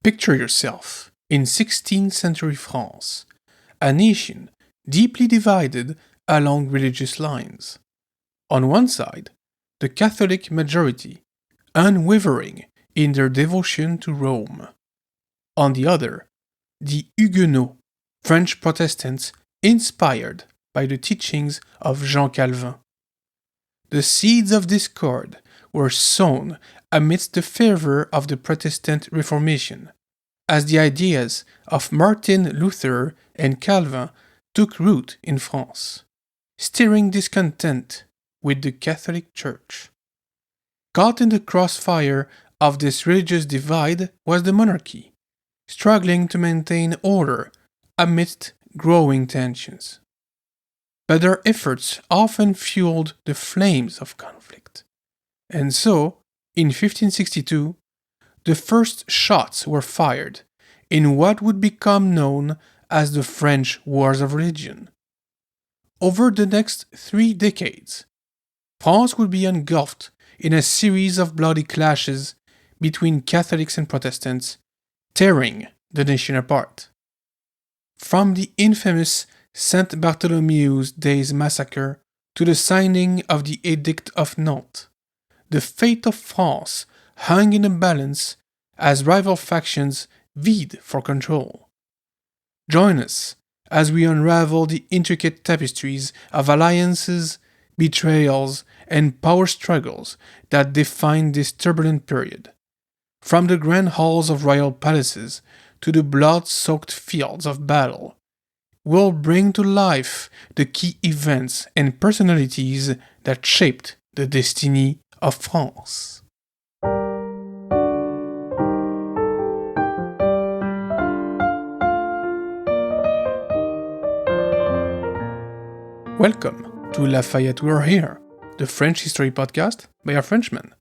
Picture yourself in 16th century France, a nation deeply divided along religious lines. On one side, the Catholic majority, unwavering in their devotion to Rome. On the other, the Huguenots, French Protestants inspired by the teachings of Jean Calvin. The seeds of discord were sown amidst the fervor of the Protestant Reformation, as the ideas of Martin Luther and Calvin took root in France, stirring discontent with the Catholic Church. Caught in the crossfire of this religious divide was the monarchy, struggling to maintain order amidst growing tensions. But their efforts often fueled the flames of conflict. And so, in 1562, the first shots were fired in what would become known as the French Wars of Religion. Over the next 3 decades, France would be engulfed in a series of bloody clashes between Catholics and Protestants, tearing the nation apart. From the infamous Saint-Barthélemy Massacre to the signing of the Edict of Nantes, the fate of France hung in a balance as rival factions vied for control. Join us as we unravel the intricate tapestries of alliances, betrayals, and power struggles that define this turbulent period. From the grand halls of royal palaces to the blood-soaked fields of battle, we'll bring to life the key events and personalities that shaped the destiny of France. Welcome to Lafayette We're Here, the French history podcast by a Frenchman.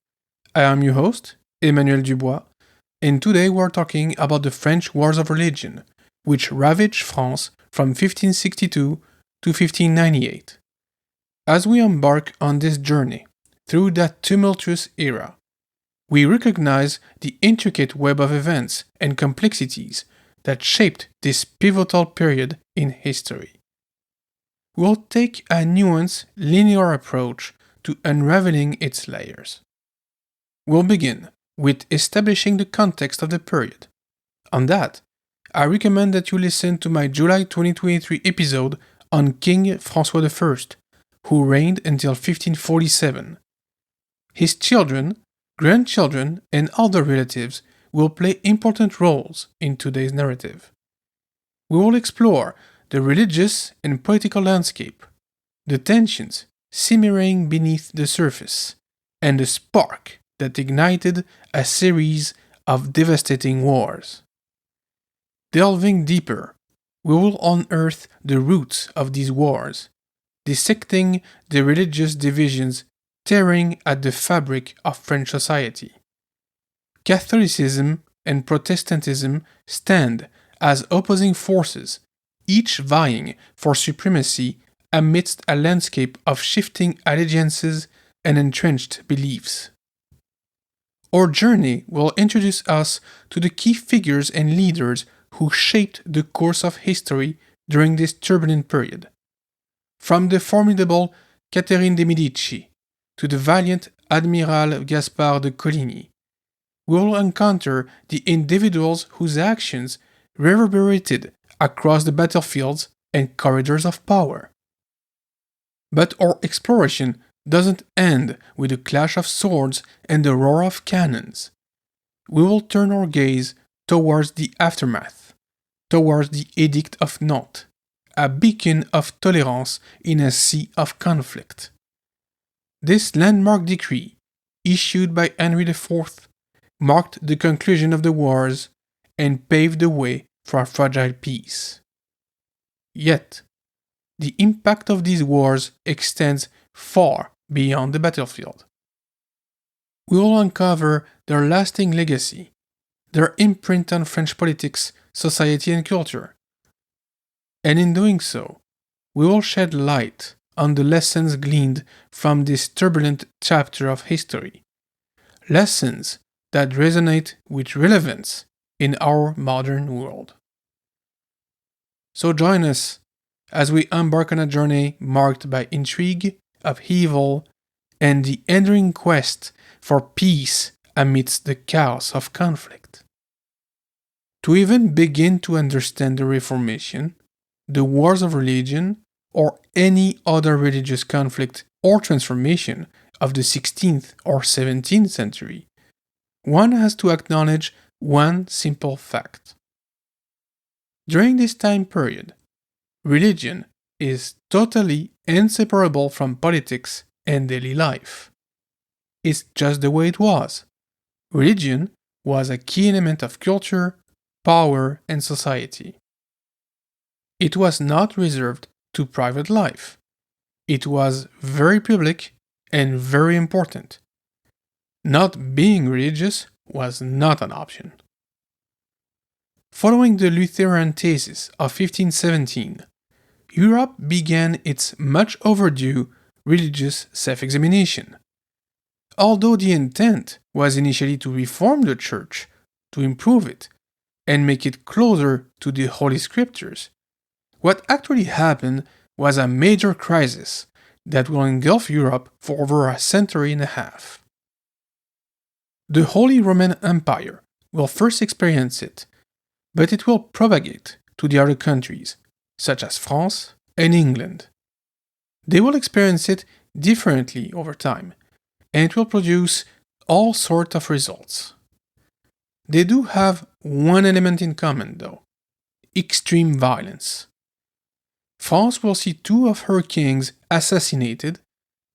I am your host, Emmanuel Dubois, and today we're talking about the French Wars of Religion, which ravaged France from 1562 to 1598. As we embark on this journey through that tumultuous era, we recognize the intricate web of events and complexities that shaped this pivotal period in history. We'll take a nuanced, linear approach to unraveling its layers. We'll begin with establishing the context of the period. On that, I recommend that you listen to my July 2023 episode on King François I, who reigned until 1547. His children, grandchildren, and other relatives will play important roles in today's narrative. We will explore the religious and political landscape, the tensions simmering beneath the surface, and the spark that ignited a series of devastating wars. Delving deeper, we will unearth the roots of these wars, dissecting the religious divisions tearing at the fabric of French society. Catholicism and Protestantism stand as opposing forces, each vying for supremacy amidst a landscape of shifting allegiances and entrenched beliefs. Our journey will introduce us to the key figures and leaders who shaped the course of history during this turbulent period. From the formidable Catherine de' Medici to the valiant Admiral Gaspard de Coligny, we will encounter the individuals whose actions reverberated across the battlefields and corridors of power. But our exploration doesn't end with the clash of swords and the roar of cannons. We will turn our gaze towards the aftermath, towards the Edict of Nantes, a beacon of tolerance in a sea of conflict. This landmark decree, issued by Henri IV, marked the conclusion of the wars and paved the way for a fragile peace. Yet, the impact of these wars extends far beyond the battlefield. We will uncover their lasting legacy, their imprint on French politics, society, and culture. And in doing so, we will shed light on the lessons gleaned from this turbulent chapter of history. Lessons that resonate with relevance in our modern world. So join us as we embark on a journey marked by intrigue, upheaval, and the enduring quest for peace amidst the chaos of conflict. To even begin to understand the Reformation, the wars of religion, or any other religious conflict or transformation of the 16th or 17th century, one has to acknowledge one simple fact. During this time period, religion is totally inseparable from politics and daily life. It's just the way it was. Religion was a key element of culture, power, and society. It was not reserved to private life. It was very public and very important. Not being religious was not an option. Following the Lutheran thesis of 1517, Europe began its much overdue religious self-examination. Although the intent was initially to reform the Church, to improve it, and make it closer to the Holy Scriptures, what actually happened was a major crisis that will engulf Europe for over a century and a half. The Holy Roman Empire will first experience it, but it will propagate to the other countries, such as France and England. They will experience it differently over time, and it will produce all sorts of results. They do have one element in common, though: extreme violence. France will see two of her kings assassinated,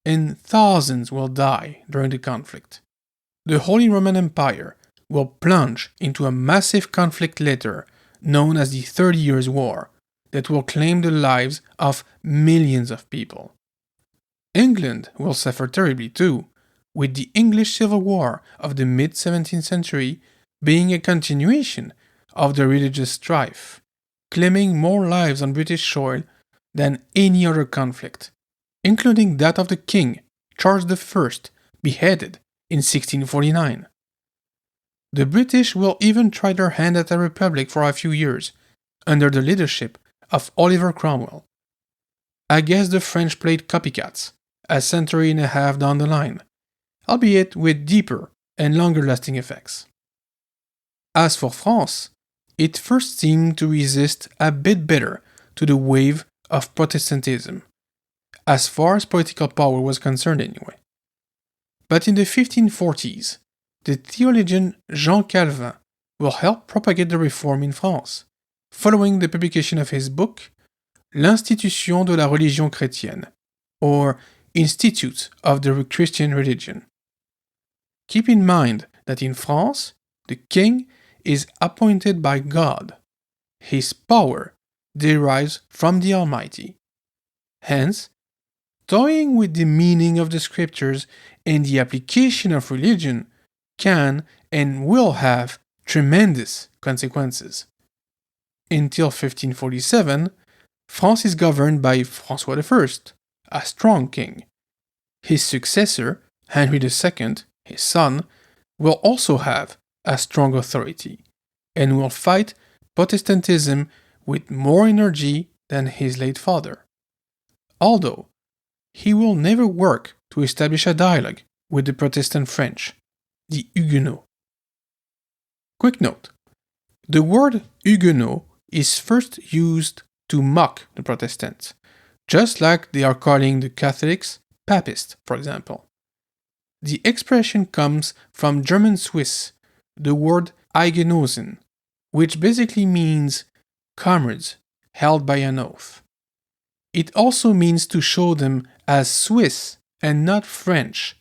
and thousands will die during the conflict. The Holy Roman Empire will plunge into a massive conflict later, known as the 30 Years' War, that will claim the lives of millions of people. England will suffer terribly too, with the English Civil War of the mid-17th century being a continuation of the religious strife, claiming more lives on British soil than any other conflict, including that of the King, Charles I, beheaded in 1649. The British will even try their hand at a republic for a few years, under the leadership of Oliver Cromwell. I guess the French played copycats a century and a half down the line, albeit with deeper and longer-lasting effects. As for France, it first seemed to resist a bit better to the wave of Protestantism, as far as political power was concerned anyway. But in the 1540s, the theologian Jean Calvin will help propagate the reform in France, following the publication of his book L'Institution de la Religion Chrétienne, or Institute of the Christian Religion. Keep in mind that in France, the king is appointed by God. His power derives from the Almighty. Hence, toying with the meaning of the scriptures and the application of religion can and will have tremendous consequences. Until 1547, France is governed by François I, a strong king. His successor, Henri II, his son, will also have a strong authority and will fight Protestantism with more energy than his late father. Although, he will never work to establish a dialogue with the Protestant French, the Huguenots. Quick note: the word Huguenot is first used to mock the Protestants, just like they are calling the Catholics Papists, for example. The expression comes from German Swiss, the word Eidgenossen, which basically means comrades held by an oath. It also means to show them as Swiss and not French,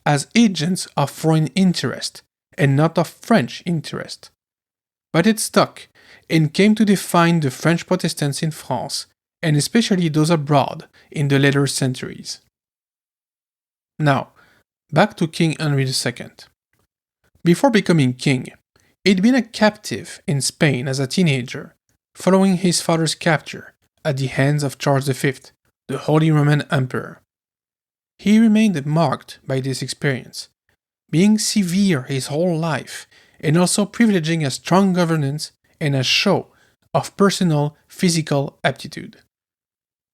as agents of foreign interest and not of French interest. But it stuck and came to define the French Protestants in France, and especially those abroad in the later centuries. Now, back to King Henri II. Before becoming king, he'd been a captive in Spain as a teenager, following his father's capture at the hands of Charles V, the Holy Roman Emperor. He remained marked by this experience, being severe his whole life and also privileging a strong governance and a show of personal physical aptitude.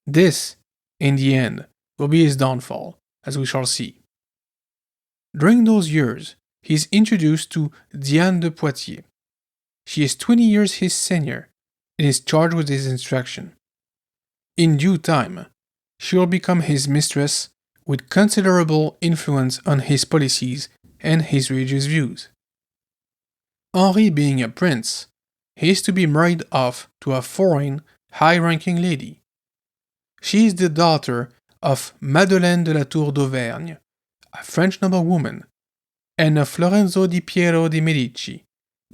This, in the end, will be his downfall, as we shall see. During those years, he is introduced to Diane de Poitiers. She is 20 years his senior and is charged with his instruction. In due time, she will become his mistress with considerable influence on his policies and his religious views. Henri being a prince, he is to be married off to a foreign, high-ranking lady. She is the daughter of Madeleine de la Tour d'Auvergne, a French noblewoman, and of Lorenzo di Piero de' Medici,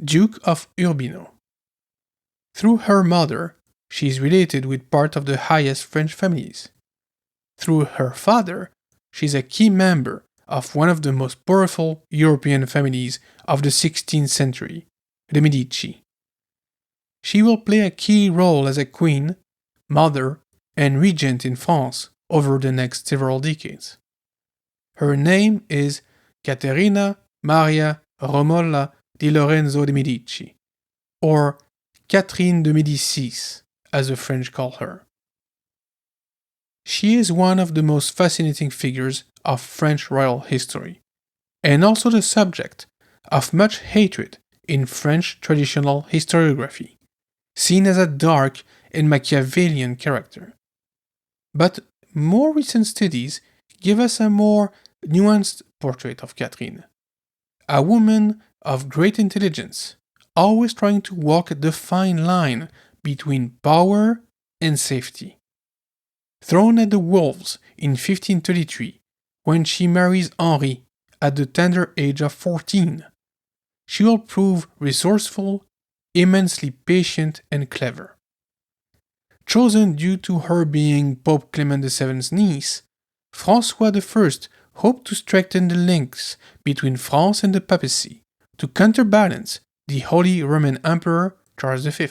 Duke of Urbino. Through her mother, she is related with part of the highest French families. Through her father, she is a key member of one of the most powerful European families of the 16th century, the Medici. She will play a key role as a queen, mother, and regent in France over the next several decades. Her name is Caterina Maria Romola di Lorenzo de' Medici, or Catherine de Médicis, as the French call her. She is one of the most fascinating figures of French royal history, and also the subject of much hatred in French traditional historiography, seen as a dark and Machiavellian character. But more recent studies give us a more nuanced portrait of Catherine, a woman of great intelligence, always trying to walk the fine line between power and safety. Thrown at the wolves in 1533, when she marries Henri at the tender age of 14, she will prove resourceful, immensely patient, and clever. Chosen due to her being Pope Clement VII's niece, François I hoped to strengthen the links between France and the papacy to counterbalance the Holy Roman Emperor Charles V.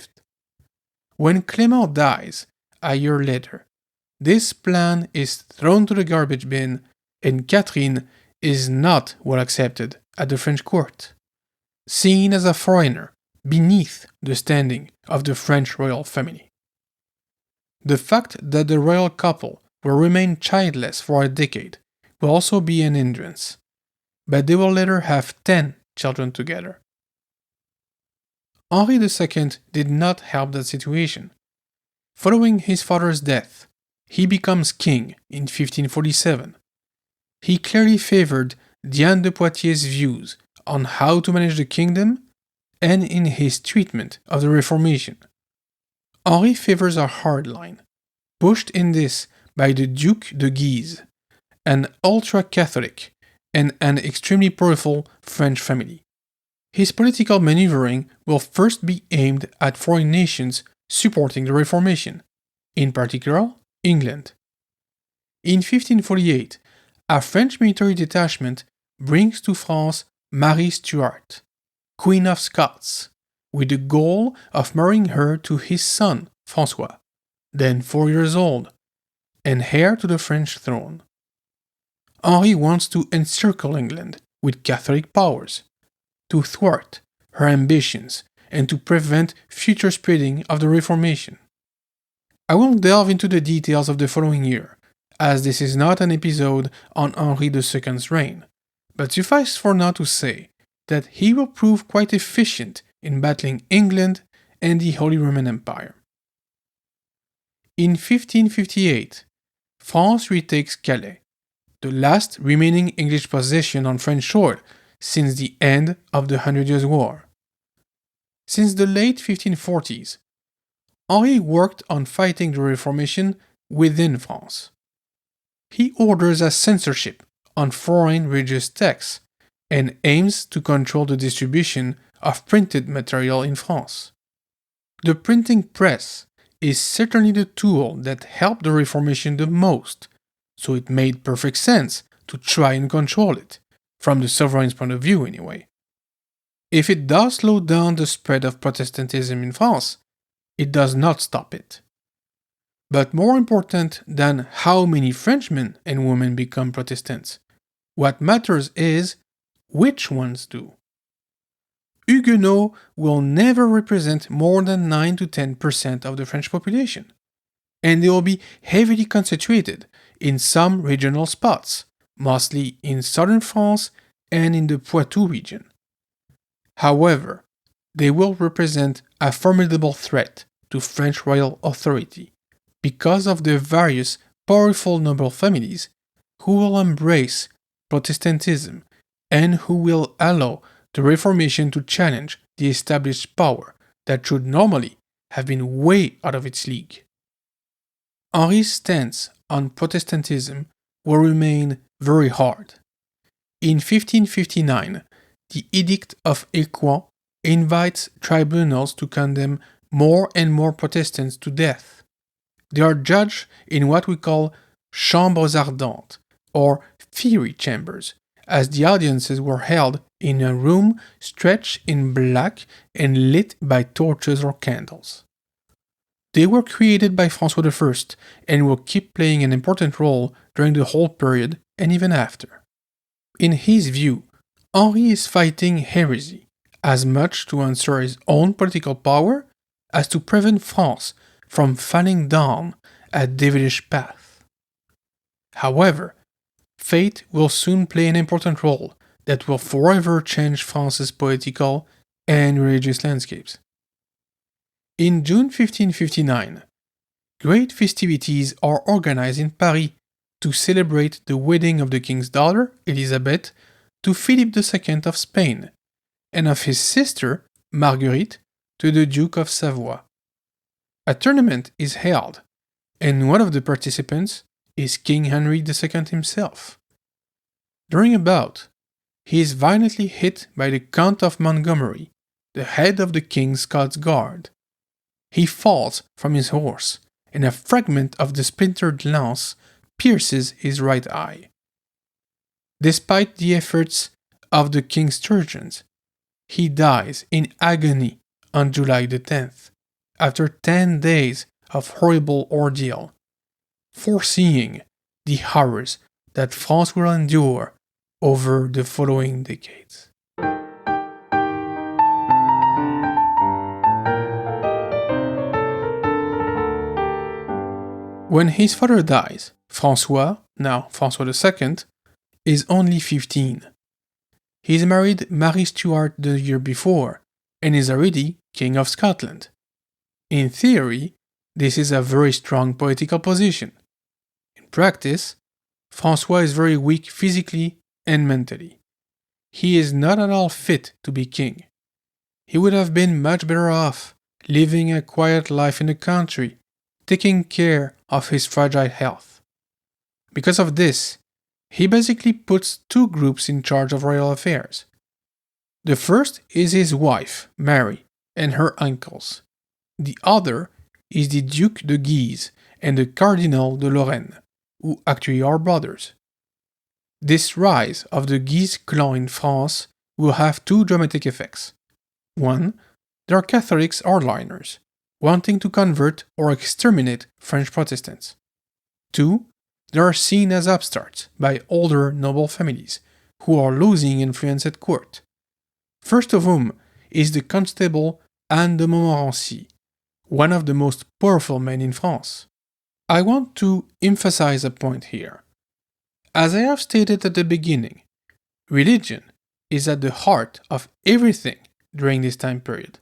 When Clement dies a year later, this plan is thrown to the garbage bin, and Catherine is not well accepted at the French court, seen as a foreigner beneath the standing of the French royal family. The fact that the royal couple will remain childless for a decade will also be an hindrance, but they will later have 10 children together. Henri II did not help that situation. Following his father's death, he becomes king in 1547. He clearly favored Diane de Poitiers' views on how to manage the kingdom and in his treatment of the Reformation. Henri favors a hard line, pushed in this by the Duc de Guise, an ultra-Catholic and an extremely powerful French family. His political maneuvering will first be aimed at foreign nations supporting the Reformation, in particular England. In 1548, a French military detachment brings to France Marie Stuart, Queen of Scots, with the goal of marrying her to his son, François, then 4 years old, and heir to the French throne. Henri wants to encircle England with Catholic powers, to thwart her ambitions and to prevent future spreading of the Reformation. I won't delve into the details of the following year, as this is not an episode on Henri II's reign, but suffice for now to say that he will prove quite efficient in battling England and the Holy Roman Empire. In 1558, France retakes Calais, the last remaining English possession on French soil since the end of the Hundred Years' War. Since the late 1540s, Henri worked on fighting the Reformation within France. He orders a censorship on foreign religious texts and aims to control the distribution of printed material in France. The printing press is certainly the tool that helped the Reformation the most, so it made perfect sense to try and control it, from the sovereign's point of view anyway. If it does slow down the spread of Protestantism in France, it does not stop it. But more important than how many Frenchmen and women become Protestants, what matters is which ones do. Huguenots will never represent more than 9 to 10% of the French population, and they will be heavily concentrated in some regional spots, mostly in southern France and in the Poitou region. However, they will represent a formidable threat to French royal authority because of the various powerful noble families who will embrace Protestantism and who will allow the Reformation to challenge the established power that should normally have been way out of its league. Henri's stance on Protestantism will remain very hard. In 1559, the Edict of Écouen invites tribunals to condemn more and more Protestants to death. They are judged in what we call chambres ardentes, or fiery chambers, as the audiences were held in a room stretched in black and lit by torches or candles. They were created by François I and will keep playing an important role during the whole period and even after. In his view, Henri is fighting heresy as much to ensure his own political power as to prevent France from falling down a devilish path. However, fate will soon play an important role that will forever change France's political and religious landscapes. In June 1559, great festivities are organized in Paris to celebrate the wedding of the king's daughter, Elizabeth, to Philip II of Spain, and of his sister, Marguerite, to the Duke of Savoy. A tournament is held, and one of the participants is King Henri II himself. During a bout, he is violently hit by the Count of Montgomery, the head of the King's Scots Guard. He falls from his horse, and a fragment of the splintered lance pierces his right eye. Despite the efforts of the king's surgeons, he dies in agony on July the 10th, after 10 days of horrible ordeal, foreseeing the horrors that France will endure over the following decades. When his father dies, François, now François II, is only 15. He is married Mary Stuart the year before and is already King of Scotland. In theory, this is a very strong political position. In practice, François is very weak physically and mentally. He is not at all fit to be king. He would have been much better off living a quiet life in the country, taking care of his fragile health. Because of this, he basically puts two groups in charge of royal affairs. The first is his wife, Mary, and her uncles. The other is the Duc de Guise and the Cardinal de Lorraine, who actually are brothers. This rise of the Guise clan in France will have two dramatic effects. One, there are Catholics hardliners, wanting to convert or exterminate French Protestants. Two, they are seen as upstarts by older noble families, who are losing influence at court. First of whom is the Constable Anne de Montmorency, one of the most powerful men in France. I want to emphasize a point here. As I have stated at the beginning, religion is at the heart of everything during this time period.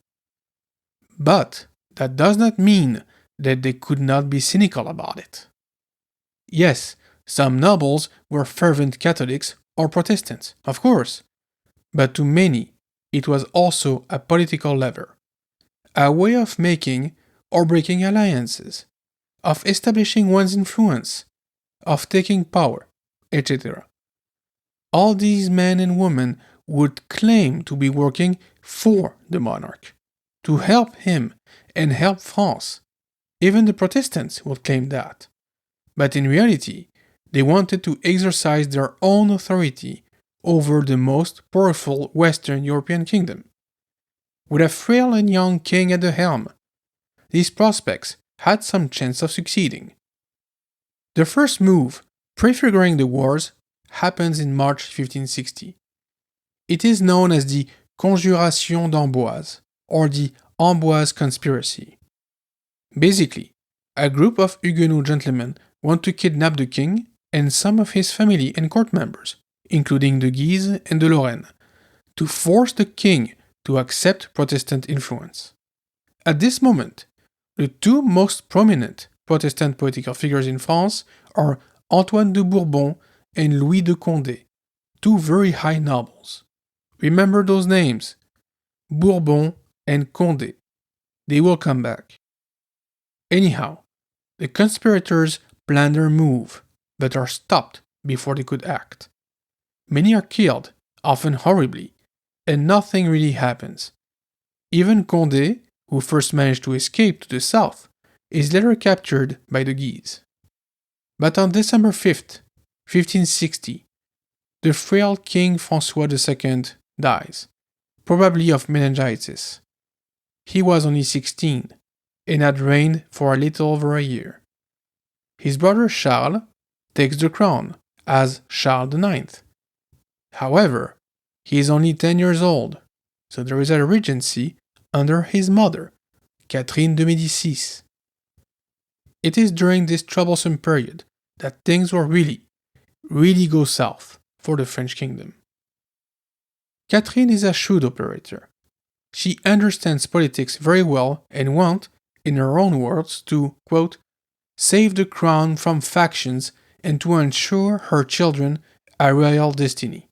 But that does not mean that they could not be cynical about it. Yes, some nobles were fervent Catholics or Protestants, of course, but to many it was also a political lever, a way of making or breaking alliances, of establishing one's influence, of taking power, etc. All these men and women would claim to be working for the monarch, to help him and help France. Even the Protestants would claim that. But in reality, they wanted to exercise their own authority over the most powerful Western European kingdom. With a frail and young king at the helm, these prospects had some chance of succeeding. The first move, prefiguring the wars, happens in March 1560. It is known as the Conjuration d'Amboise, or the Amboise Conspiracy. Basically, a group of Huguenot gentlemen want to kidnap the king and some of his family and court members, including the Guise and the Lorraine, to force the king to accept Protestant influence. At this moment, the two most prominent Protestant political figures in France are Antoine de Bourbon and Louis de Condé, two very high nobles. Remember those names: Bourbon and Condé. They will come back. Anyhow, the conspirators plan their move, but are stopped before they could act. Many are killed, often horribly, and nothing really happens. Even Condé, who first managed to escape to the south, is later captured by the Guise. But on December 5th, 1560, the frail King François II dies, probably of meningitis. He was only 16 and had reigned for a little over a year. His brother Charles takes the crown as Charles IX. However, he is only 10 years old, so there is a regency under his mother, Catherine de Médicis. It is during this troublesome period that things will really go south for the French kingdom. Catherine is a shrewd operator. She understands politics very well and wants, in her own words, to, quote, save the crown from factions and to ensure her children a royal destiny,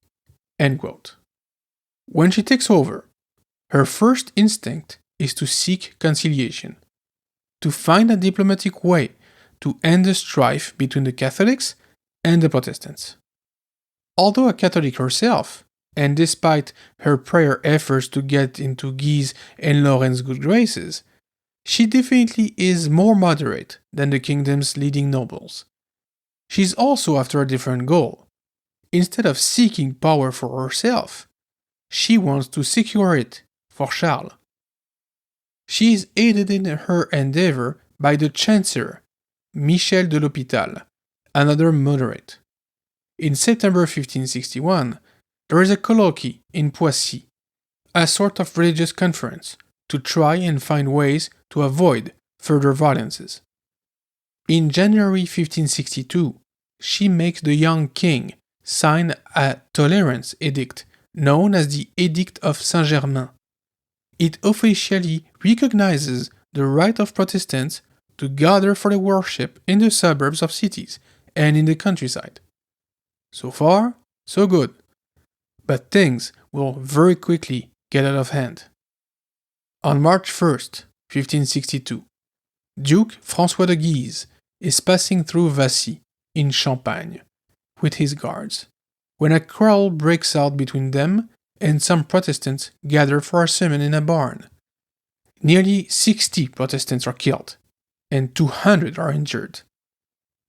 end quote. When she takes over, her first instinct is to seek conciliation, to find a diplomatic way to end the strife between the Catholics and the Protestants. Although a Catholic herself, and despite her prior efforts to get into Guise and Lorraine's good graces, she definitely is more moderate than the kingdom's leading nobles. She's also after a different goal. Instead of seeking power for herself, she wants to secure it for Charles. She is aided in her endeavor by the Chancellor, Michel de l'Hôpital, another moderate. In September 1561, there is a colloquy in Poissy, a sort of religious conference, to try and find ways to avoid further violences. In January 1562, she makes the young king sign a tolerance edict known as the Edict of Saint-Germain. It officially recognizes the right of Protestants to gather for the worship in the suburbs of cities and in the countryside. So far, so good. But things will very quickly get out of hand. On March 1st, 1562, Duke François de Guise is passing through Vassy in Champagne with his guards, when a quarrel breaks out between them and some Protestants gather for a sermon in a barn. Nearly 60 Protestants are killed, and 200 are injured.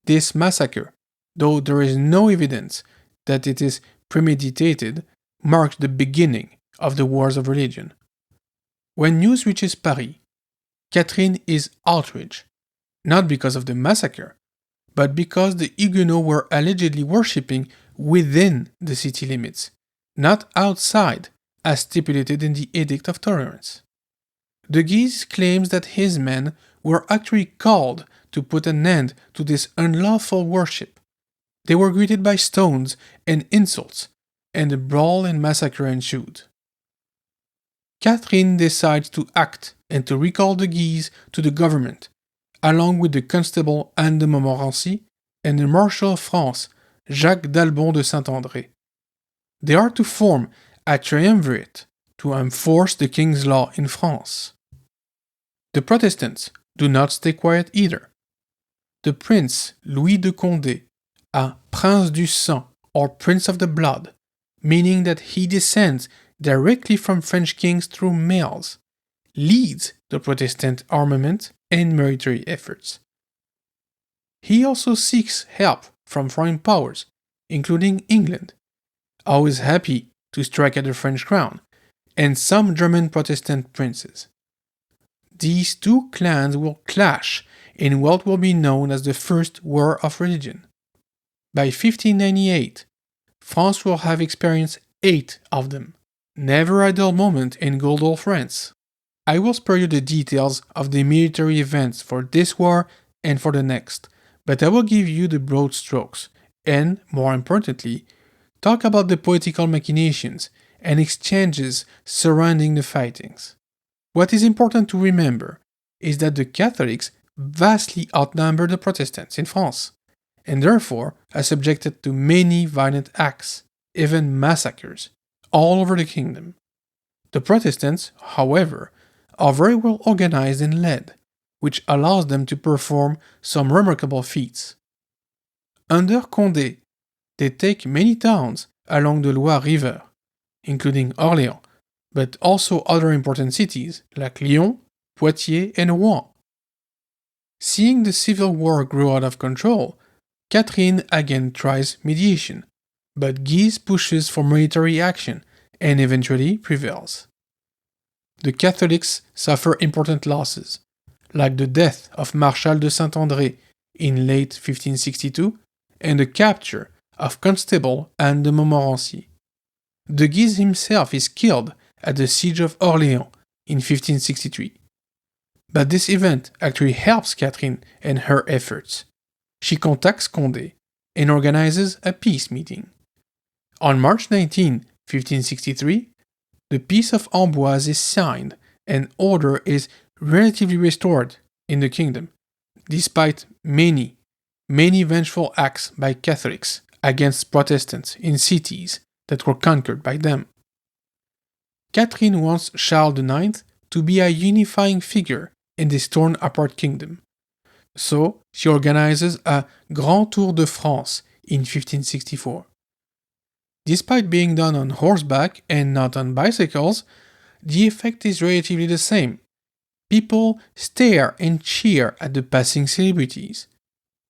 This massacre, though there is no evidence that it is premeditated, marks the beginning of the wars of religion. When news reaches Paris, Catherine is outraged, not because of the massacre, but because the Huguenots were allegedly worshipping within the city limits, not outside, as stipulated in the Edict of Tolerance. De Guise claims that his men were actually called to put an end to this unlawful worship. They were greeted by stones and insults, and a brawl and massacre ensued. Catherine decides to act and to recall de Guise to the government, along with the Constable Anne de Montmorency and the Marshal of France, Jacques d'Albon de Saint-André. They are to form a triumvirate to enforce the king's law in France. The Protestants do not stay quiet either. The Prince Louis de Condé, a Prince du Sang, or Prince of the Blood, meaning that he descends directly from French kings through males, leads the Protestant armament and military efforts. He also seeks help from foreign powers, including England, always happy to strike at the French crown, and some German Protestant princes. These two clans will clash in what will be known as the First War of Religion. By 1598, France will have experienced 8 of them, Never a dull moment in good old France. I will spare you the details of the military events for this war and for the next, but I will give you the broad strokes, and, more importantly, talk about the political machinations and exchanges surrounding the fightings. What is important to remember is that the Catholics vastly outnumber the Protestants in France, and therefore are subjected to many violent acts, even massacres, all over the kingdom. The Protestants, however, are very well organized and led, which allows them to perform some remarkable feats. Under Condé, they take many towns along the Loire River, including Orléans, but also other important cities like Lyon, Poitiers, and Rouen. Seeing the civil war grow out of control, Catherine again tries mediation, but Guise pushes for military action and eventually prevails. The Catholics suffer important losses, like the death of Marshal de Saint-André in late 1562 and the capture of Constable Anne de Montmorency. De Guise himself is killed at the Siege of Orléans in 1563. But this event actually helps Catherine and her efforts. She contacts Condé and organizes a peace meeting. On March 19, 1563, the Peace of Amboise is signed and order is relatively restored in the kingdom, despite many vengeful acts by Catholics against Protestants in cities that were conquered by them. Catherine wants Charles IX to be a unifying figure in this torn apart kingdom. So she organizes a Grand Tour de France in 1564. Despite being done on horseback and not on bicycles, the effect is relatively the same. People stare and cheer at the passing celebrities.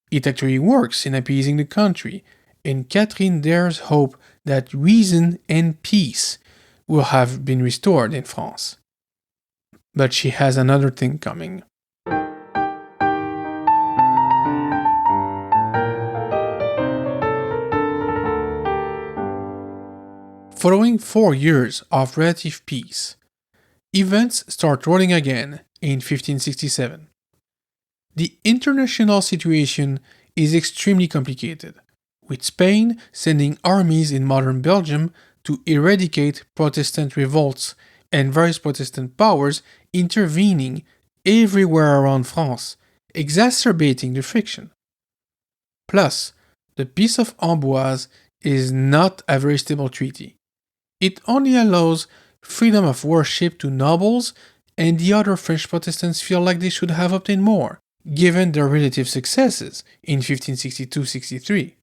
It actually works in appeasing the country, and Catherine dares hope that reason and peace will have been restored in France. But she has another thing coming. Following 4 years of relative peace, events start rolling again in 1567. The international situation is extremely complicated, with Spain sending armies in modern Belgium to eradicate Protestant revolts and various Protestant powers intervening everywhere around France, exacerbating the friction. Plus, the Peace of Amboise is not a very stable treaty. It only allows freedom of worship to nobles, and the other French Protestants feel like they should have obtained more, given their relative successes in 1562-63.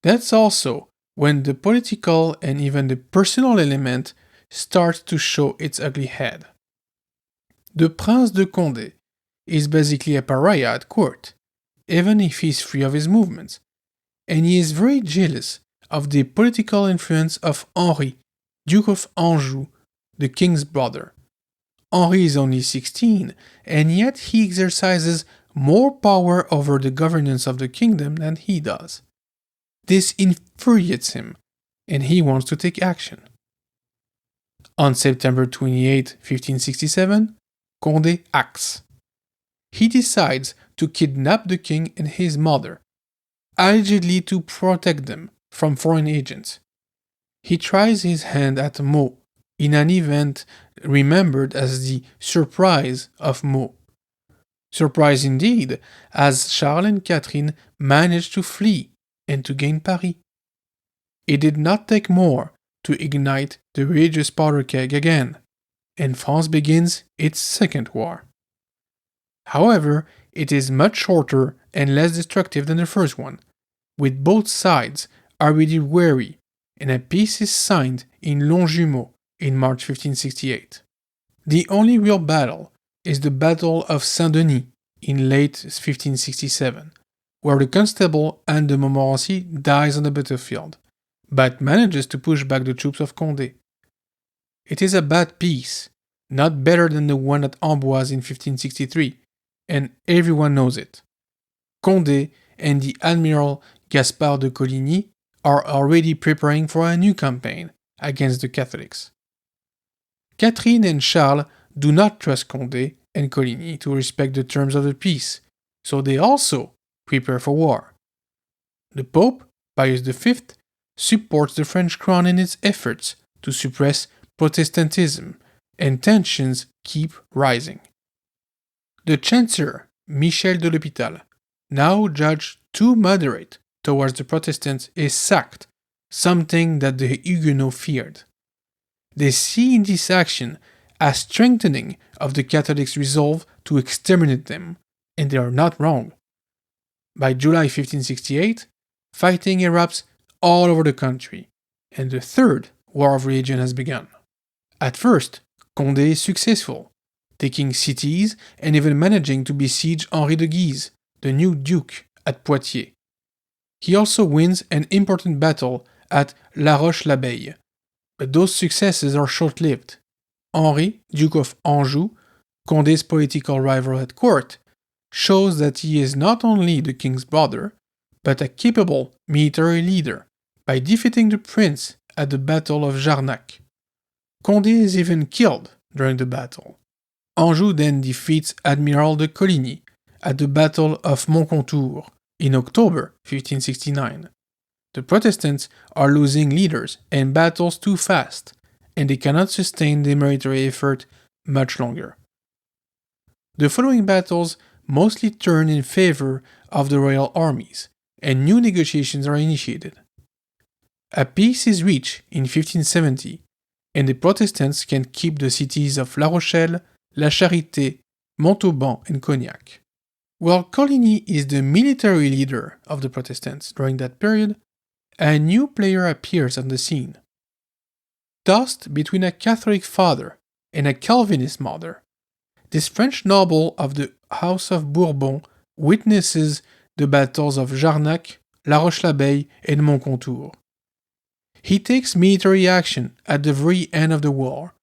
That's also when the political and even the personal element starts to show its ugly head. The Prince de Condé is basically a pariah at court, even if he's free of his movements, and he is very jealous of the political influence of Henri, Duke of Anjou, the king's brother. Henri is only 16, and yet he exercises more power over the governance of the kingdom than he does. This infuriates him, and he wants to take action. On September 28, 1567, Condé acts. He decides to kidnap the king and his mother, allegedly to protect them from foreign agents. He tries his hand at Meaux in an event remembered as the Surprise of Meaux. Surprise indeed, as Charles and Catherine managed to flee and to gain Paris. It did not take more to ignite the religious powder keg again, and France begins its second war. However, it is much shorter and less destructive than the first one, with both sides already wary, and a peace is signed in Longjumeau in March 1568. The only real battle is the Battle of Saint-Denis in late 1567, where the constable Anne de Montmorency dies on the battlefield, but manages to push back the troops of Condé. It is a bad peace, not better than the one at Amboise in 1563, and everyone knows it. Condé and the Admiral Gaspard de Coligny are already preparing for a new campaign against the Catholics. Catherine and Charles do not trust Condé and Coligny to respect the terms of the peace, so they also prepare for war. The Pope, Pius V, supports the French crown in its efforts to suppress Protestantism, and tensions keep rising. The Chancellor, Michel de l'Hôpital, now judged too moderate towards the Protestants, is sacked, something that the Huguenots feared. They see in this action a strengthening of the Catholics' resolve to exterminate them, and they are not wrong. By July 1568, fighting erupts all over the country, and the Third War of Religion has begun. At first, Condé is successful, taking cities and even managing to besiege Henri de Guise, the new duke, at Poitiers. He also wins an important battle at La Roche-l'Abeille, but those successes are short-lived. Henri, Duke of Anjou, Condé's political rival at court, shows that he is not only the king's brother, but a capable military leader by defeating the prince at the Battle of Jarnac. Condé is even killed during the battle. Anjou then defeats Admiral de Coligny at the Battle of Moncontour in October 1569. The Protestants are losing leaders and battles too fast, and they cannot sustain their military effort much longer. The following battles mostly turn in favor of the royal armies, and new negotiations are initiated. A peace is reached in 1570, and the Protestants can keep the cities of La Rochelle, La Charité, Montauban, and Cognac. While Coligny is the military leader of the Protestants during that period, a new player appears on the scene. Tossed between a Catholic father and a Calvinist mother, this French noble of the House of Bourbon witnesses the battles of Jarnac, La Roche-l'Abeille, and Moncontour. He takes military action at the very end of the war,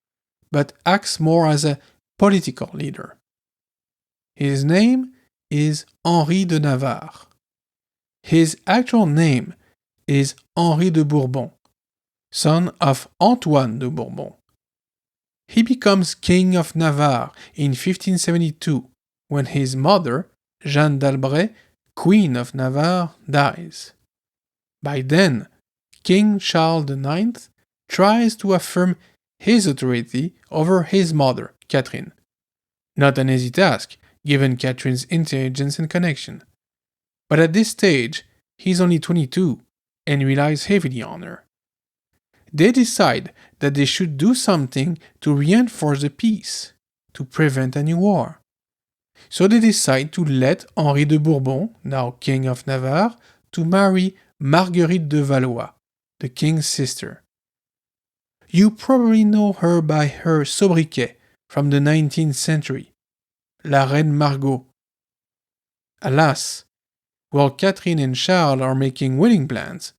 but acts more as a political leader. His name is Henri de Navarre. His actual name is Henri de Bourbon, son of Antoine de Bourbon. He becomes King of Navarre in 1572 when his mother, Jeanne d'Albret, Queen of Navarre, dies. By then, King Charles IX tries to affirm his authority over his mother, Catherine. Not an easy task, given Catherine's intelligence and connection. But at this stage, he's only 22 and relies heavily on her. They decide that they should do something to reinforce the peace, to prevent a new war. So they decide to let Henri de Bourbon, now King of Navarre, to marry Marguerite de Valois, the king's sister. You probably know her by her sobriquet from the 19th century, La Reine Margot. Alas, while Catherine and Charles are making wedding plans,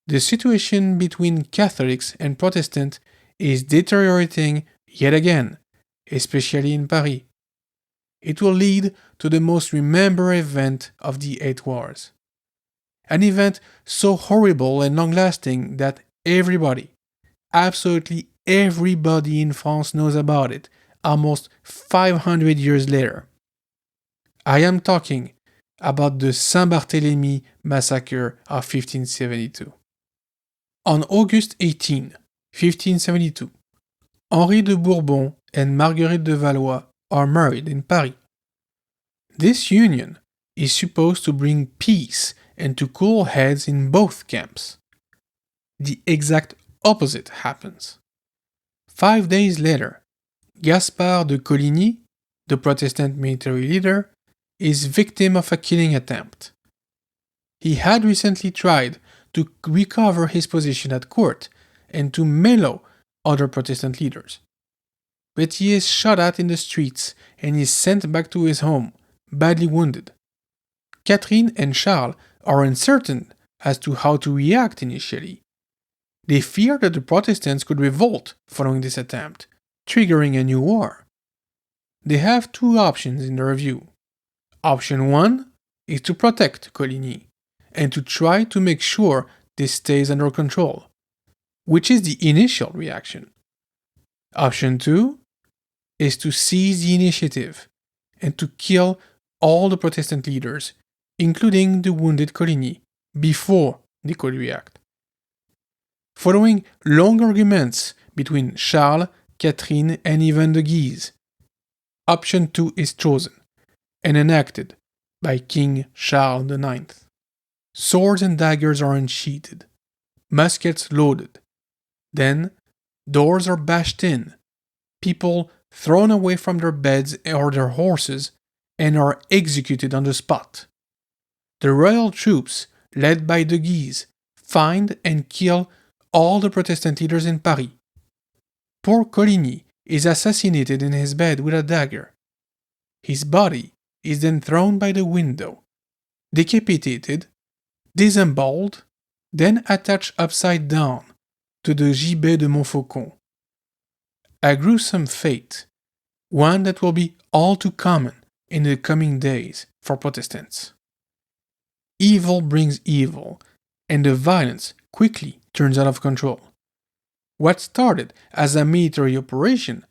the situation between Catholics and Protestants is deteriorating yet again, especially in Paris. It will lead to the most remembered event of the 8 Wars. An event so horrible and long-lasting that everybody, absolutely everybody in France knows about it almost 500 years later. I am talking about the Saint-Barthélemy Massacre of 1572. On August 18, 1572, Henri de Bourbon and Marguerite de Valois are married in Paris. This union is supposed to bring peace and to cool heads in both camps. The exact opposite happens. 5 days later, Gaspard de Coligny, the Protestant military leader, is victim of a killing attempt. He had recently tried to recover his position at court and to mellow other Protestant leaders. But he is shot at in the streets and is sent back to his home, badly wounded. Catherine and Charles are uncertain as to how to react initially. They fear that the Protestants could revolt following this attempt, triggering a new war. They have 2 options in their view. Option 1 is to protect Coligny and to try to make sure this stays under control. which is the initial reaction. Option 2 is to seize the initiative and to kill all the Protestant leaders, including the wounded Coligny, before they could react. Following long arguments between Charles, Catherine, and even the Guise, option 2 is chosen and enacted by King Charles IX. Swords and daggers are unsheathed, muskets loaded. Then, doors are bashed in, people thrown away from their beds or their horses, and are executed on the spot. The royal troops, led by the Guise, find and kill all the Protestant leaders in Paris. Poor Coligny is assassinated in his bed with a dagger. His body is then thrown by the window, decapitated, disemboweled, then attached upside down to the gibet de Montfaucon. A gruesome fate, one that will be all too common in the coming days for Protestants. Evil brings evil, and the violence quickly turns out of control. What started as a military operation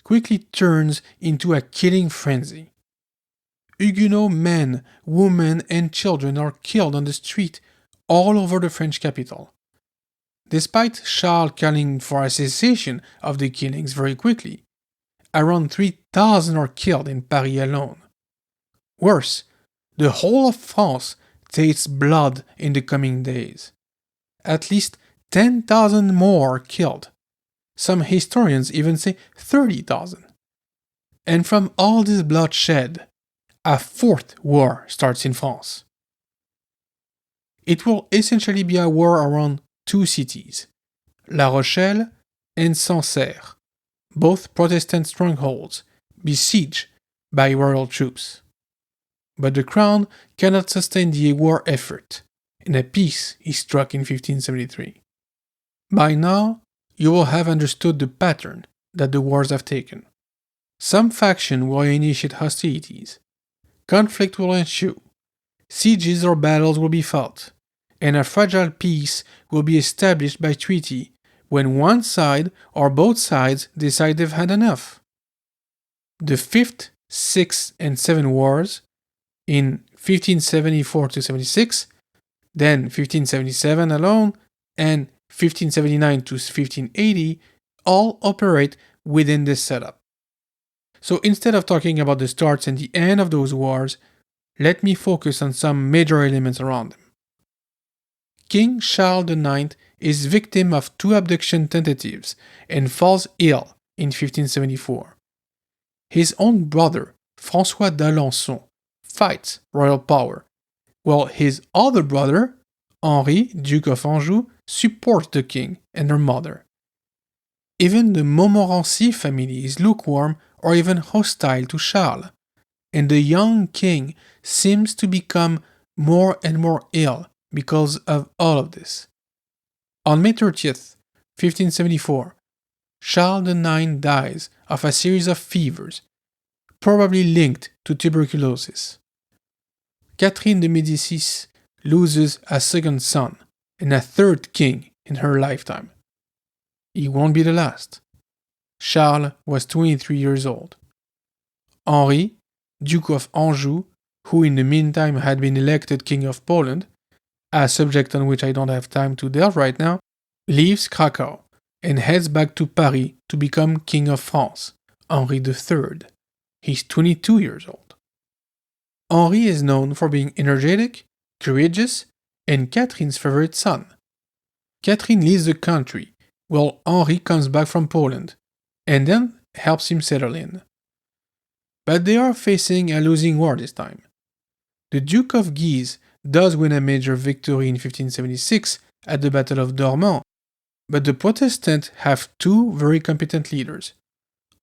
quickly turns into a killing frenzy. Huguenot men, women, and children are killed on the street all over the French capital. Despite Charles calling for a cessation of the killings very quickly, around 3,000 are killed in Paris alone. Worse, the whole of France tastes blood in the coming days. At least 10,000 more are killed. Some historians even say 30,000. And from all this bloodshed, a fourth war starts in France. It will essentially be a war around two cities, La Rochelle and Sancerre, both Protestant strongholds, besieged by royal troops. But the crown cannot sustain the war effort, and a peace is struck in 1573. By now, you will have understood the pattern that the wars have taken. Some faction will initiate hostilities. Conflict will ensue. Sieges or battles will be fought, and a fragile peace will be established by treaty when one side or both sides decide they've had enough. The 5th, 6th, and 7th wars in 1574 to 76, then 1577 alone, and 1579 to 1580 all operate within this setup. So instead of talking about the starts and the end of those wars, let me focus on some major elements around them. King Charles IX is victim of 2 abduction tentatives and falls ill in 1574. His own brother, François d'Alençon, fights royal power, while his other brother, Henri, Duke of Anjou, supports the king and their mother. Even the Montmorency family is lukewarm or even hostile to Charles, and the young king seems to become more and more ill because of all of this. On May 30th, 1574, Charles IX dies of a series of fevers, probably linked to tuberculosis. Catherine de Médicis loses a second son and a third king in her lifetime. He won't be the last. Charles was 23 years old. Henri, Duke of Anjou, who in the meantime had been elected King of Poland, a subject on which I don't have time to delve right now, leaves Krakow and heads back to Paris to become King of France, Henri III. He's 22 years old. Henri is known for being energetic, courageous, and Catherine's favorite son. Catherine leaves the country, while Henri comes back from Poland, and then helps him settle in. But they are facing a losing war this time. The Duke of Guise does win a major victory in 1576 at the Battle of Dormans, but the Protestants have 2 very competent leaders.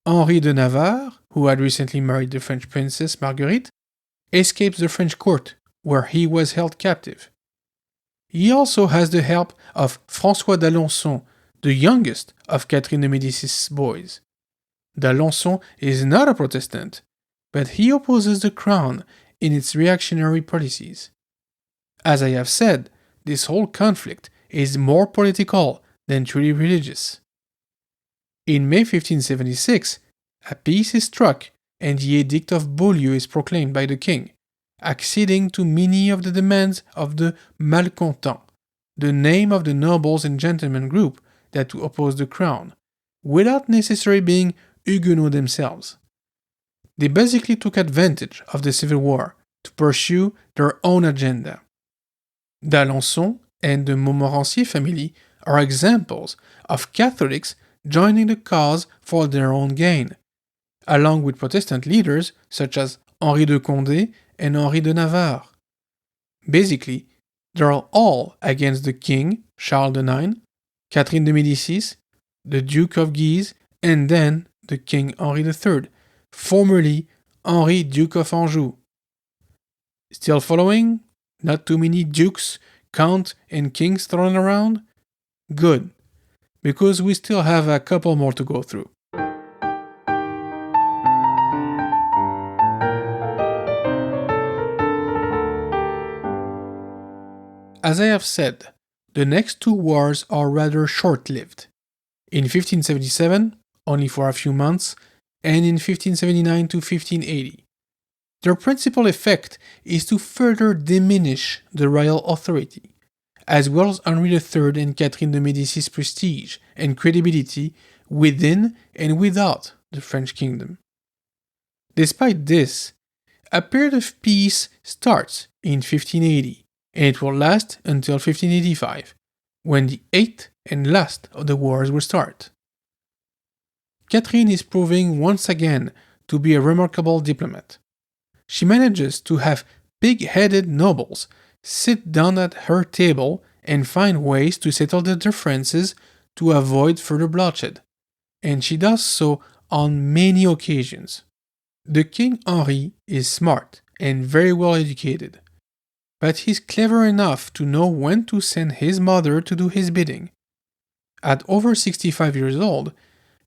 Henri de Navarre, who had recently married the French princess Marguerite, escapes the French court, where he was held captive. He also has the help of François d'Alençon, the youngest of Catherine de Médicis' boys. D'Alençon is not a Protestant, but he opposes the crown in its reactionary policies. As I have said, this whole conflict is more political than truly religious. In May 1576, a peace is struck and the Edict of Beaulieu is proclaimed by the king, acceding to many of the demands of the malcontents, the name of the nobles and gentlemen group that oppose the crown, without necessarily being Huguenots themselves. They basically took advantage of the civil war to pursue their own agenda. D'Alençon and the Montmorency family are examples of Catholics joining the cause for their own gain, along with Protestant leaders such as Henri de Condé and Henri de Navarre. Basically, they're all against the king, Charles IX, Catherine de Médicis, the Duke of Guise, and then the King Henri III, formerly Henri, Duke of Anjou. Still following? Not too many dukes, counts, and kings thrown around? Good, because we still have a couple more to go through. As I have said, the next two wars are rather short-lived. In 1577, only for a few months, and in 1579 to 1580. Their principal effect is to further diminish the royal authority, as well as Henri III and Catherine de Médicis' prestige and credibility within and without the French kingdom. Despite this, a period of peace starts in 1580, and it will last until 1585, when the eighth and last of the wars will start. Catherine is proving once again to be a remarkable diplomat. She manages to have big-headed nobles sit down at her table and find ways to settle their differences to avoid further bloodshed, and she does so on many occasions. The King Henri is smart and very well educated, but he's clever enough to know when to send his mother to do his bidding. At over 65 years old,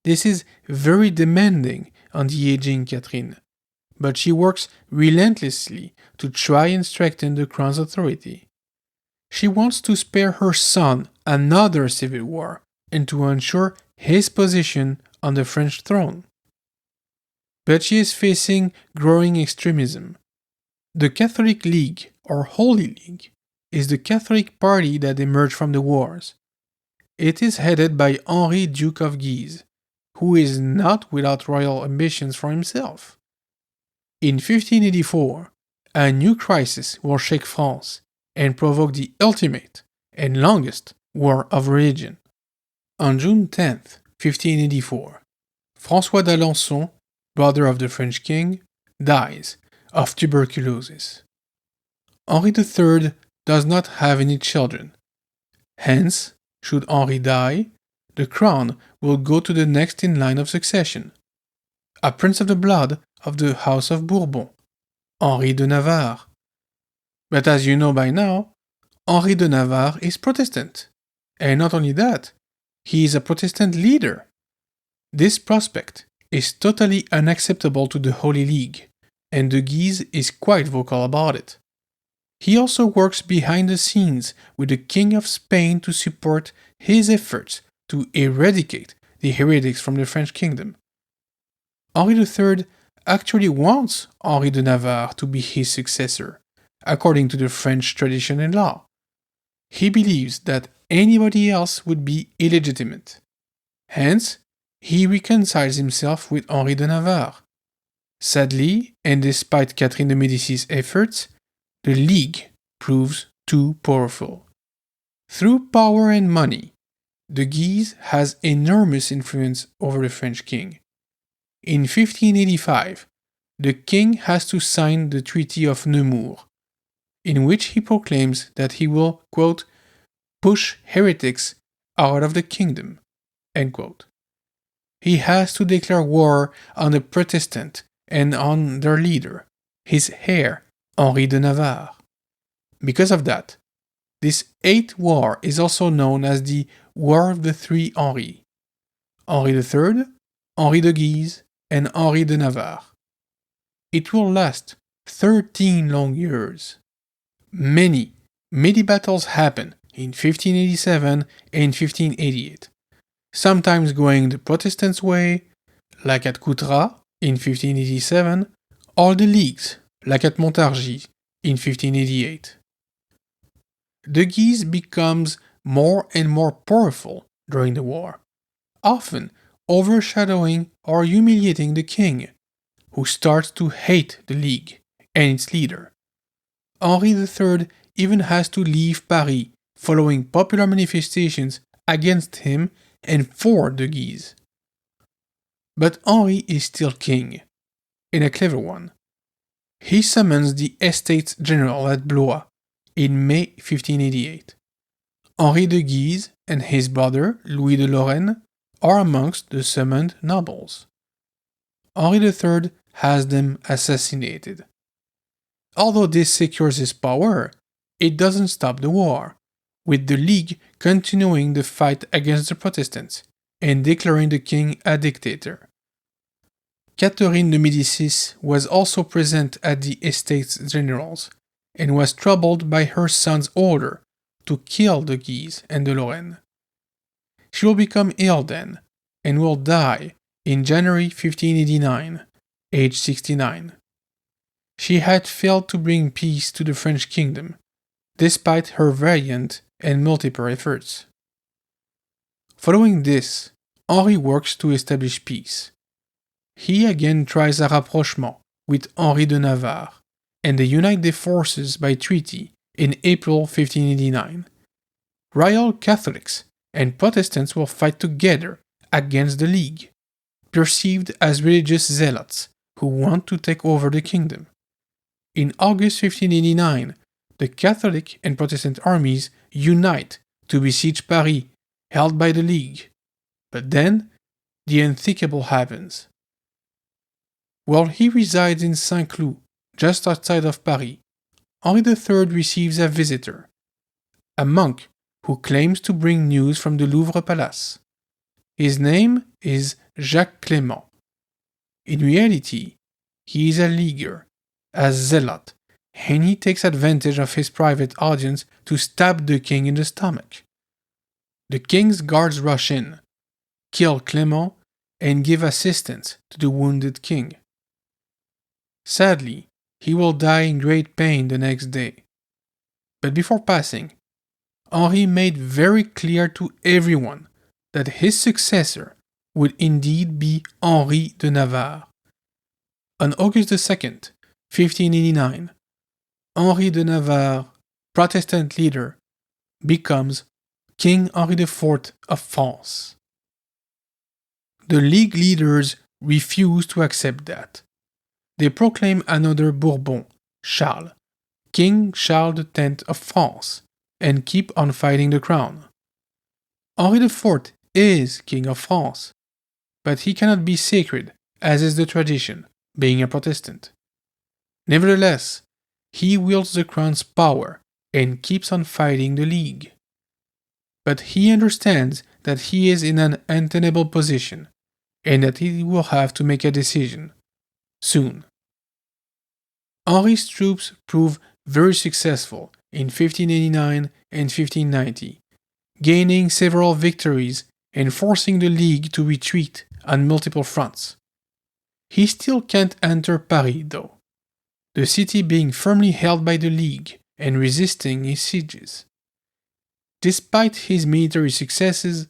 this is very demanding on the aging Catherine, but she works relentlessly to try and strengthen the crown's authority. She wants to spare her son another civil war and to ensure his position on the French throne. But she is facing growing extremism. The Catholic League, or Holy League, is the Catholic party that emerged from the wars. It is headed by Henri, Duke of Guise, who is not without royal ambitions for himself. In 1584, a new crisis will shake France and provoke the ultimate and longest war of religion. On June 10, 1584, François d'Alençon, brother of the French king, dies of tuberculosis. Henri III does not have any children. Hence, should Henri die, the crown will go to the next in line of succession, a prince of the blood of the House of Bourbon, Henri de Navarre. But as you know by now, Henri de Navarre is Protestant. And not only that, he is a Protestant leader. This prospect is totally unacceptable to the Holy League, and de Guise is quite vocal about it. He also works behind the scenes with the King of Spain to support his efforts to eradicate the heretics from the French kingdom. Henri III actually wants Henri de Navarre to be his successor, according to the French tradition and law. He believes that anybody else would be illegitimate. Hence, he reconciles himself with Henri de Navarre. Sadly, and despite Catherine de Médicis' efforts, the League proves too powerful. Through power and money, de Guise has enormous influence over the French king. In 1585, the king has to sign the Treaty of Nemours, in which he proclaims that he will, quote, push heretics out of the kingdom, end quote. He has to declare war on the Protestant and on their leader, his heir, Henri de Navarre. Because of that, this eighth war is also known as the War of the Three Henri: Henri III, Henri de Guise, and Henri de Navarre. It will last 13 long years. Many battles happen in 1587 and 1588, sometimes going the Protestants' way, like at Coutras in 1587, or the Leagues, like at Montargis in 1588. The Guise becomes more and more powerful during the war, often overshadowing or humiliating the king, who starts to hate the League and its leader. Henri III even has to leave Paris following popular manifestations against him and for the Guise. But Henri is still king, and a clever one. He summons the Estates General at Blois in May 1588. Henri de Guise and his brother Louis de Lorraine are amongst the summoned nobles. Henri III has them assassinated. Although this secures his power, it doesn't stop the war, with the League continuing the fight against the Protestants and declaring the king a dictator. Catherine de Médicis was also present at the Estates Generals and was troubled by her son's order to kill the Guise and de Lorraine. She will become ill then and will die in January 1589, age 69. She had failed to bring peace to the French kingdom, despite her valiant and multiple efforts. Following this, Henri works to establish peace. He again tries a rapprochement with Henri de Navarre, and they unite their forces by treaty in April 1589. Royal Catholics and Protestants will fight together against the League, perceived as religious zealots who want to take over the kingdom. In August 1589, the Catholic and Protestant armies unite to besiege Paris, held by the League. But then, the unthinkable happens. While he resides in Saint-Cloud, just outside of Paris, Henri III receives a visitor, a monk who claims to bring news from the Louvre Palace. His name is Jacques Clément. In reality, he is a leaguer, a zealot, and he takes advantage of his private audience to stab the king in the stomach. The king's guards rush in, kill Clément, and give assistance to the wounded king. Sadly, he will die in great pain the next day. But before passing, Henri made very clear to everyone that his successor would indeed be Henri de Navarre. On August 2nd, 1589, Henri de Navarre, Protestant leader, becomes King Henri IV of France. The League leaders refuse to accept that. They proclaim another Bourbon, Charles, King Charles X of France, and keep on fighting the crown. Henri IV is King of France, but he cannot be sacred, as is the tradition, being a Protestant. Nevertheless, he wields the crown's power and keeps on fighting the League. But he understands that he is in an untenable position, and that he will have to make a decision soon. Henri's troops prove very successful in 1589 and 1590, gaining several victories and forcing the League to retreat on multiple fronts. He still can't enter Paris, though, the city being firmly held by the League and resisting his sieges. Despite his military successes,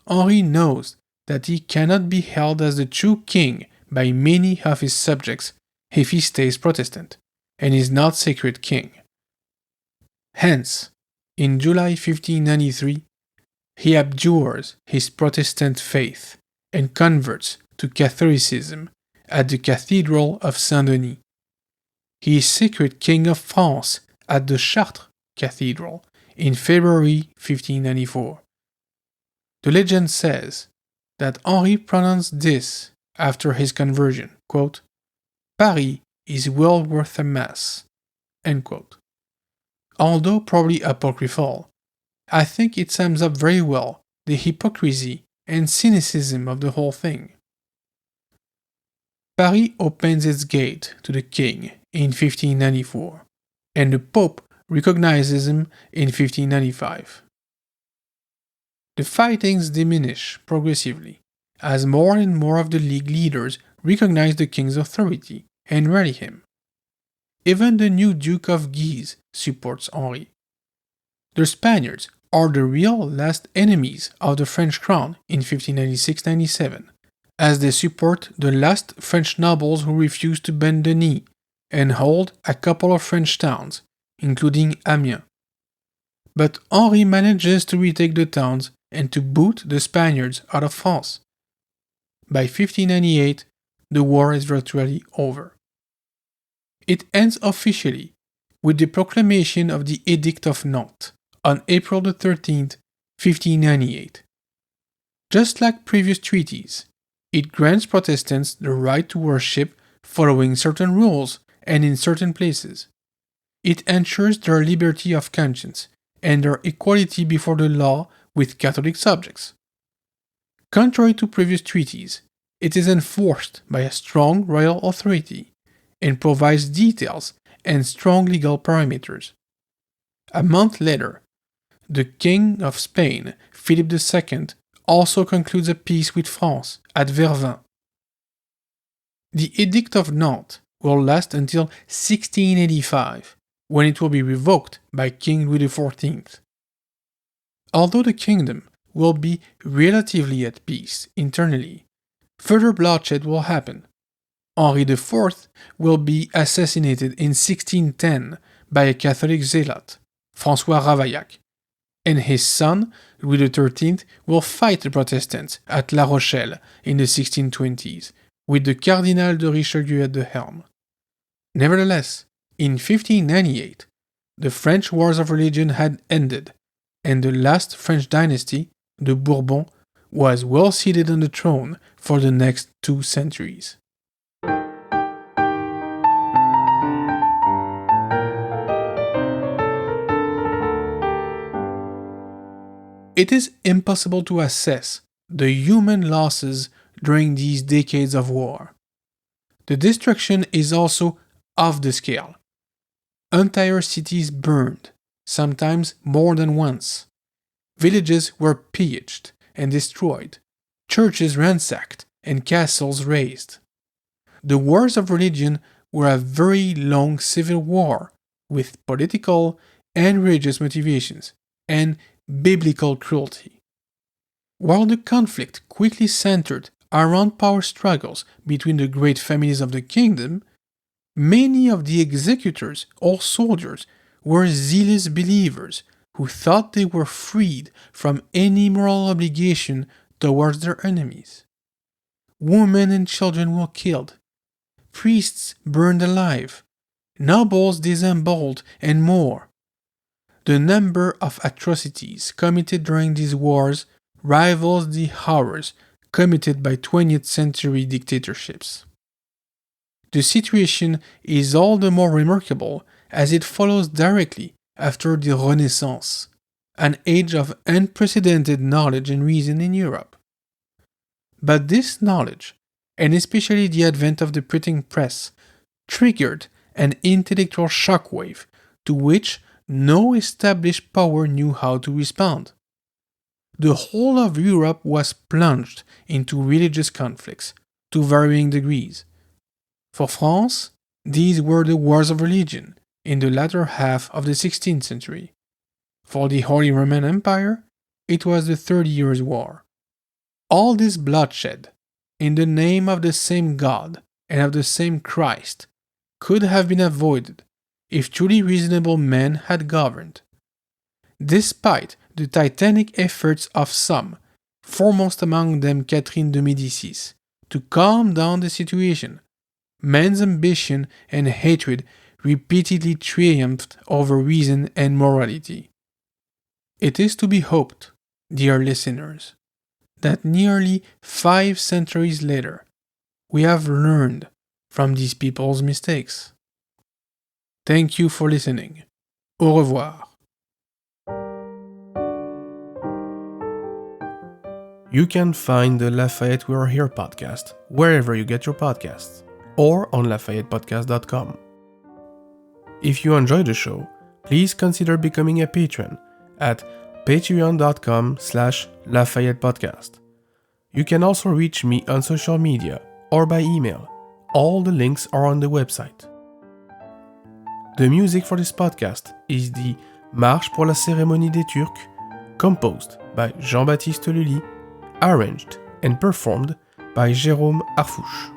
Henri knows that he cannot be held as the true king by many of his subjects if he stays Protestant and is not sacred king. Hence, in July 1593, he abjures his Protestant faith and converts to Catholicism at the Cathedral of Saint-Denis. He is sacred king of France at the Chartres Cathedral in February 1594. The legend says that Henri pronounced this after his conversion, quote, "Paris is well worth a mass," end quote. Although probably apocryphal, I think it sums up very well the hypocrisy and cynicism of the whole thing. Paris opens its gate to the king in 1594, and the Pope recognizes him in 1595. The fightings diminish progressively as more and more of the League leaders recognize the king's authority and rally him. Even the new Duke of Guise supports Henri. The Spaniards are the real last enemies of the French crown in 1596-97, as they support the last French nobles who refuse to bend the knee and hold a couple of French towns, including Amiens. But Henri manages to retake the towns and to boot the Spaniards out of France. By 1598, the war is virtually over. It ends officially with the proclamation of the Edict of Nantes on April 13, 1598. Just like previous treaties, it grants Protestants the right to worship following certain rules and in certain places. It ensures their liberty of conscience and their equality before the law with Catholic subjects. Contrary to previous treaties, it is enforced by a strong royal authority and provides details and strong legal parameters. A month later, the King of Spain, Philip II, also concludes a peace with France at Vervins. The Edict of Nantes will last until 1685, when it will be revoked by King Louis XIV. Although the kingdom will be relatively at peace internally, further bloodshed will happen. Henri IV will be assassinated in 1610 by a Catholic zealot, François Ravaillac, and his son, Louis XIII, will fight the Protestants at La Rochelle in the 1620s, with the Cardinal de Richelieu at the helm. Nevertheless, in 1598, the French Wars of Religion had ended, and the last French dynasty, the Bourbons, was well seated on the throne for the next 2 centuries. It is impossible to assess the human losses during these decades of war. The destruction is also off the scale. Entire cities burned, sometimes more than once. Villages were pillaged and destroyed, churches ransacked, and castles razed. The wars of religion were a very long civil war with political and religious motivations and biblical cruelty. While the conflict quickly centered around power struggles between the great families of the kingdom, many of the executors or soldiers were zealous believers who thought they were freed from any moral obligation towards their enemies. Women and children were killed, priests burned alive, nobles disemboweled, and more. The number of atrocities committed during these wars rivals the horrors committed by 20th century dictatorships. The situation is all the more remarkable as it follows directly after the Renaissance, an age of unprecedented knowledge and reason in Europe. But this knowledge, and especially the advent of the printing press, triggered an intellectual shockwave to which no established power knew how to respond. The whole of Europe was plunged into religious conflicts to varying degrees. For France, these were the wars of religion in the latter half of the 16th century. For the Holy Roman Empire, it was the 30 Years' War. All this bloodshed, in the name of the same God and of the same Christ, could have been avoided if truly reasonable men had governed. Despite the titanic efforts of some, foremost among them Catherine de Médicis, to calm down the situation, man's ambition and hatred repeatedly triumphed over reason and morality. It is to be hoped, dear listeners, that nearly 5 centuries later, we have learned from these people's mistakes. Thank you for listening. Au revoir. You can find the Lafayette We Are Here podcast wherever you get your podcasts or on LafayettePodcast.com. If you enjoy the show, please consider becoming a patron at patreon.com/Lafayette Podcast. You can also reach me on social media or by email. All the links are on the website. The music for this podcast is the Marche pour la cérémonie des Turcs, composed by Jean-Baptiste Lully, arranged and performed by Jérôme Arfouche.